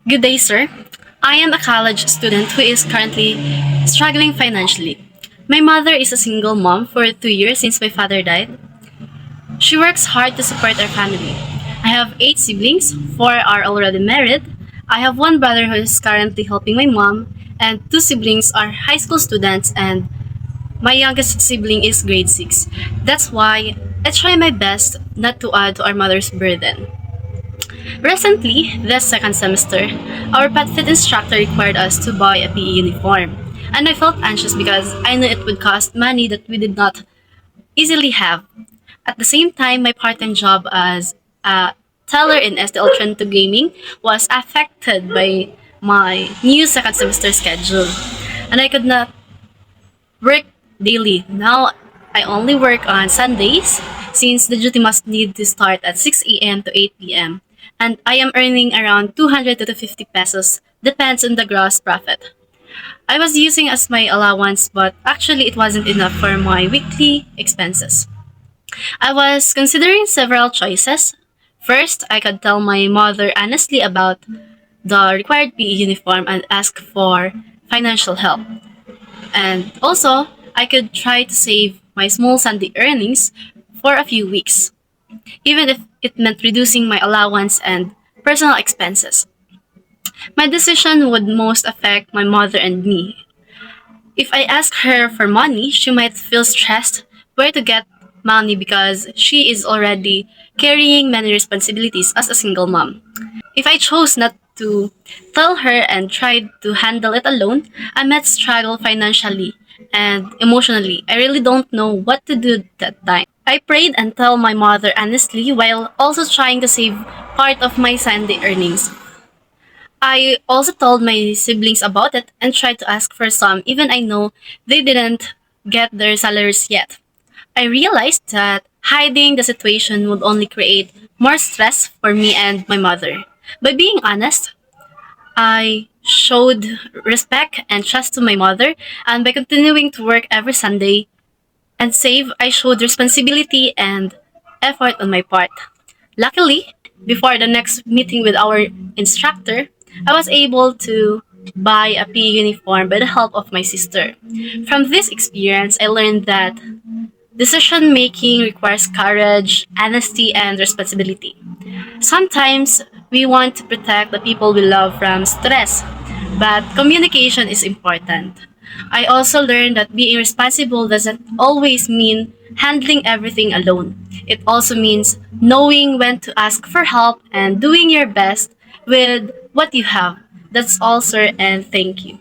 Good day, sir. I am a college student who is currently struggling financially. My mother is a single mom for 2 years since my father died. She works hard to support our family. I have 8 siblings, 4 are already married. I have one brother who is currently helping my mom, and 2 siblings are high school students, and my youngest sibling is grade 6. That's why I try my best not to add to our mother's burden. Recently, this second semester, our pet fit instructor required us to buy a PE uniform. And I felt anxious because I knew it would cost money that we did not easily have. At the same time, my part-time job as a teller in STL Trend to Gaming was affected by my new second semester schedule. And I could not work daily. Now I only work on Sundays since the duty must need to start at 6 a.m. to 8 p.m. And I am earning around 200 to 50 pesos, depends on the gross profit. I was using as my allowance, but actually it wasn't enough for my weekly expenses. I was considering several choices. First, I could tell my mother honestly about the required PE uniform and ask for financial help. And also, I could try to save my small Sunday earnings for a few weeks, even if it meant reducing my allowance and personal expenses. My decision would most affect my mother and me. If I ask her for money, she might feel stressed where to get money because she is already carrying many responsibilities as a single mom. If I chose not to tell her and tried to handle it alone, I might struggle financially and emotionally. I really don't know what to do that time. I prayed and tell my mother honestly while also trying to save part of my Sunday earnings. I also told my siblings about it and tried to ask for some even I know they didn't get their salaries yet. I realized that hiding the situation would only create more stress for me and my mother. By being honest, I showed respect and trust to my mother, and by continuing to work every Sunday and save, I showed responsibility and effort on my part. Luckily, before the next meeting with our instructor, I was able to buy a PE uniform by the help of my sister. From this experience, I learned that decision making requires courage, honesty, and responsibility. Sometimes we want to protect the people we love from stress, but communication is important. I also learned that being responsible doesn't always mean handling everything alone. It also means knowing when to ask for help and doing your best with what you have. That's all, sir, and thank you.